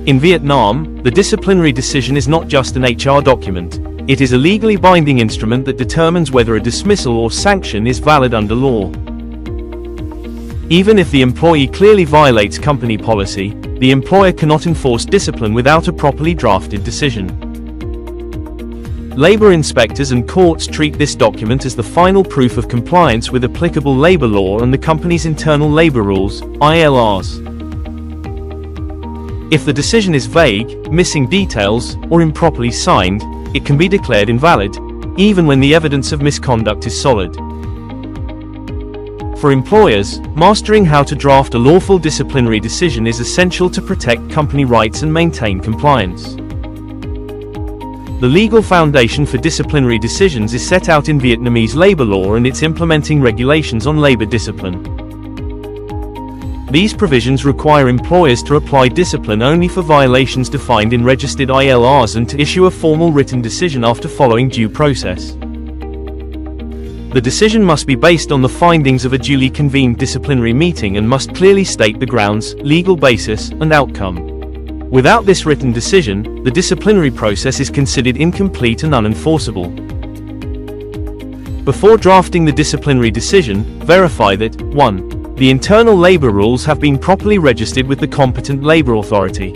In Vietnam, the disciplinary decision is not just an HR document. It is a legally binding instrument that determines whether a dismissal or sanction is valid under law. Even if the employee clearly violates company policy, the employer cannot enforce discipline without a properly drafted decision. Labor inspectors and courts treat this document as the final proof of compliance with applicable labor law and the company's internal labor rules, ILRs. If the decision is vague, missing details, or improperly signed, it can be declared invalid, even when the evidence of misconduct is solid. For employers, mastering how to draft a lawful disciplinary decision is essential to protect company rights and maintain compliance. The legal foundation for disciplinary decisions is set out in Vietnamese labor law and its implementing regulations on labor discipline. These provisions require employers to apply discipline only for violations defined in registered ILRs and to issue a formal written decision after following due process. The decision must be based on the findings of a duly convened disciplinary meeting and must clearly state the grounds, legal basis, and outcome. Without this written decision, the disciplinary process is considered incomplete and unenforceable. Before drafting the disciplinary decision, verify that 1. The internal labor rules have been properly registered with the competent labor authority.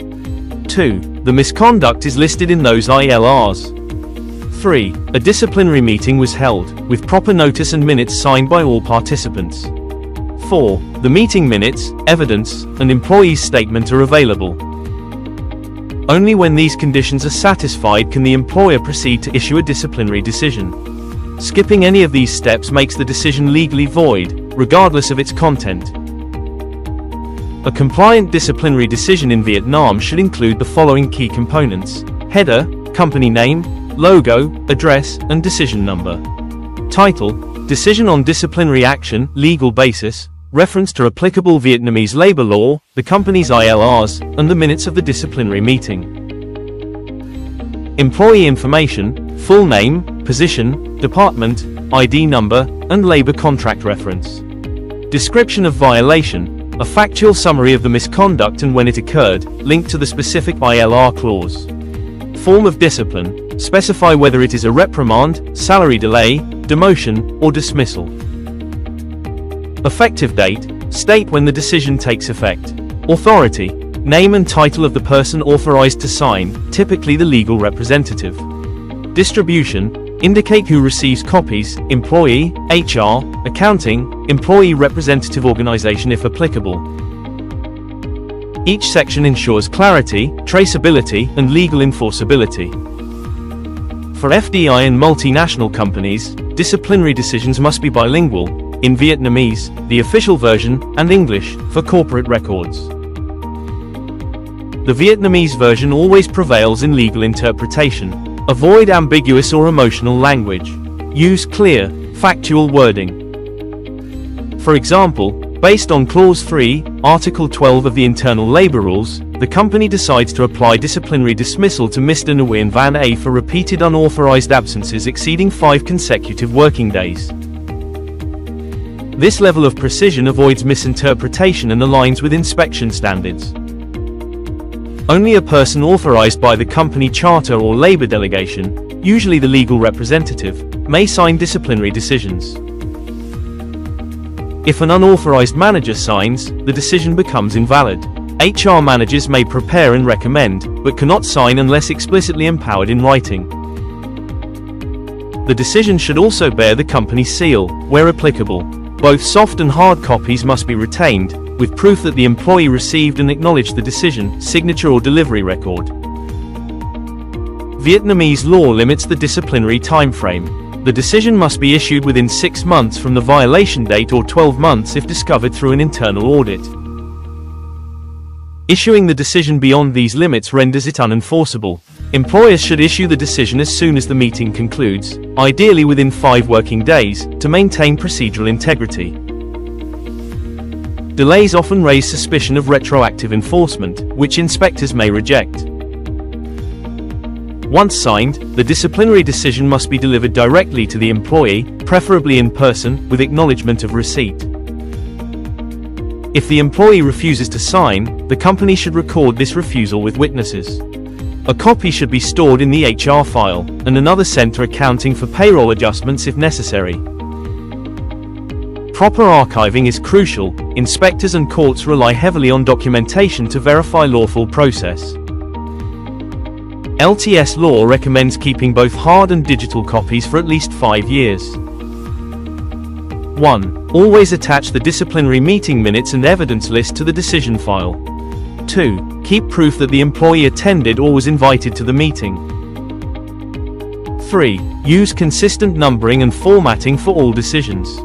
2. The misconduct is listed in those ILRs. 3. A disciplinary meeting was held, with proper notice and minutes signed by all participants. 4. The meeting minutes, evidence, and employee's statement are available. Only when these conditions are satisfied can the employer proceed to issue a disciplinary decision. Skipping any of these steps makes the decision legally void, regardless of its content. A compliant disciplinary decision in Vietnam should include the following key components: header, company name, logo, address, and decision number. Title: Decision on disciplinary action, legal basis, reference to applicable Vietnamese labor law, the company's ILRs, and the minutes of the disciplinary meeting. Employee information: full name, position, department, ID number, and labor contract reference. Description of violation: a factual summary of the misconduct and when it occurred, linked to the specific ILR clause. Form of discipline: specify whether it is a reprimand, salary delay, demotion, or dismissal. Effective date: state when the decision takes effect. Authority: name and title of the person authorized to sign, typically the legal representative. Distribution: indicate who receives copies, employee, HR, accounting, employee representative organization if applicable. Each section ensures clarity, traceability, and legal enforceability. For FDI and multinational companies, disciplinary decisions must be bilingual, in Vietnamese, the official version, and English, for corporate records. The Vietnamese version always prevails in legal interpretation. Avoid ambiguous or emotional language. Use clear, factual wording. For example, based on Clause 3, Article 12 of the Internal Labor Rules, the company decides to apply disciplinary dismissal to Mr. Nguyen Van A for repeated unauthorized absences exceeding 5 consecutive working days. This level of precision avoids misinterpretation and aligns with inspection standards. Only a person authorized by the company charter or labor delegation, usually the legal representative, may sign disciplinary decisions. If an unauthorized manager signs, the decision becomes invalid. HR managers may prepare and recommend, but cannot sign unless explicitly empowered in writing. The decision should also bear the company's seal, where applicable. Both soft and hard copies must be retained, with proof that the employee received and acknowledged the decision, signature or delivery record. Vietnamese law limits the disciplinary timeframe. The decision must be issued within 6 months from the violation date or 12 months if discovered through an internal audit. Issuing the decision beyond these limits renders it unenforceable. Employers should issue the decision as soon as the meeting concludes, ideally within 5 working days, to maintain procedural integrity. Delays often raise suspicion of retroactive enforcement, which inspectors may reject. Once signed, the disciplinary decision must be delivered directly to the employee, preferably in person, with acknowledgement of receipt. If the employee refuses to sign, the company should record this refusal with witnesses. A copy should be stored in the HR file, and another sent to accounting for payroll adjustments if necessary. Proper archiving is crucial. Inspectors and courts rely heavily on documentation to verify lawful process. LTS law recommends keeping both hard and digital copies for at least 5 years. 1. Always attach the disciplinary meeting minutes and evidence list to the decision file. 2. Keep proof that the employee attended or was invited to the meeting. 3. Use consistent numbering and formatting for all decisions.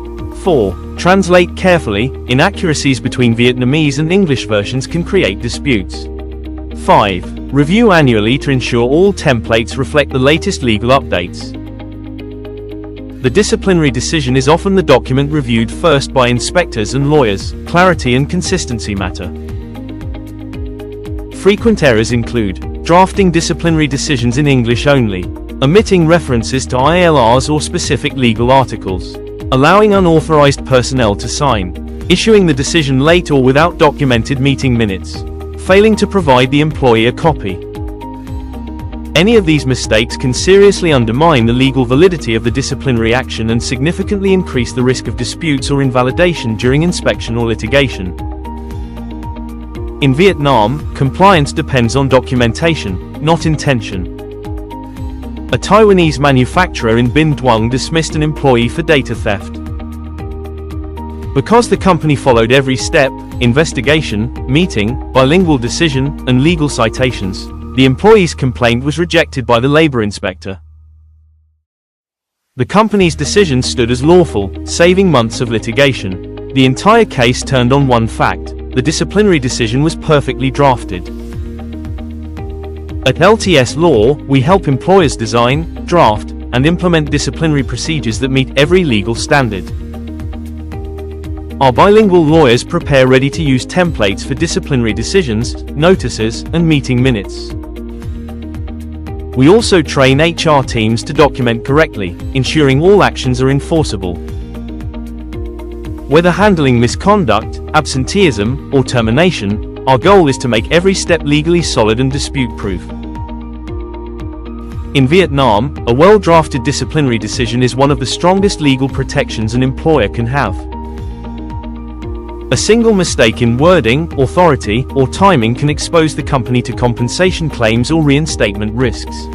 4. Translate carefully. Inaccuracies between Vietnamese and English versions can create disputes. 5. Review annually to ensure all templates reflect the latest legal updates. The disciplinary decision is often the document reviewed first by inspectors and lawyers. Clarity and consistency matter. Frequent errors include drafting disciplinary decisions in English only, omitting references to ILRs or specific legal articles, allowing unauthorized personnel to sign, issuing the decision late or without documented meeting minutes, failing to provide the employee a copy. Any of these mistakes can seriously undermine the legal validity of the disciplinary action and significantly increase the risk of disputes or invalidation during inspection or litigation. In Vietnam, compliance depends on documentation, not intention. A Taiwanese manufacturer in Binh Duong dismissed an employee for data theft. Because the company followed every step, investigation, meeting, bilingual decision, and legal citations, the employee's complaint was rejected by the labor inspector. The company's decision stood as lawful, saving months of litigation. The entire case turned on one fact: the disciplinary decision was perfectly drafted. At LTS Law, we help employers design, draft, and implement disciplinary procedures that meet every legal standard. Our bilingual lawyers prepare ready-to-use templates for disciplinary decisions, notices, and meeting minutes. We also train HR teams to document correctly, ensuring all actions are enforceable. Whether handling misconduct, absenteeism, or termination, our goal is to make every step legally solid and dispute-proof. In Vietnam, a well-drafted disciplinary decision is one of the strongest legal protections an employer can have. A single mistake in wording, authority, or timing can expose the company to compensation claims or reinstatement risks.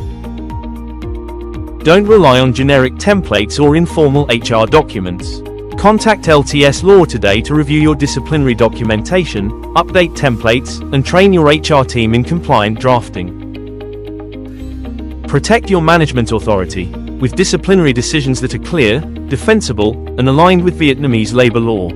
Don't rely on generic templates or informal HR documents. Contact LTS Law today to review your disciplinary documentation, update templates, and train your HR team in compliant drafting. Protect your management authority with disciplinary decisions that are clear, defensible, and aligned with Vietnamese labor law.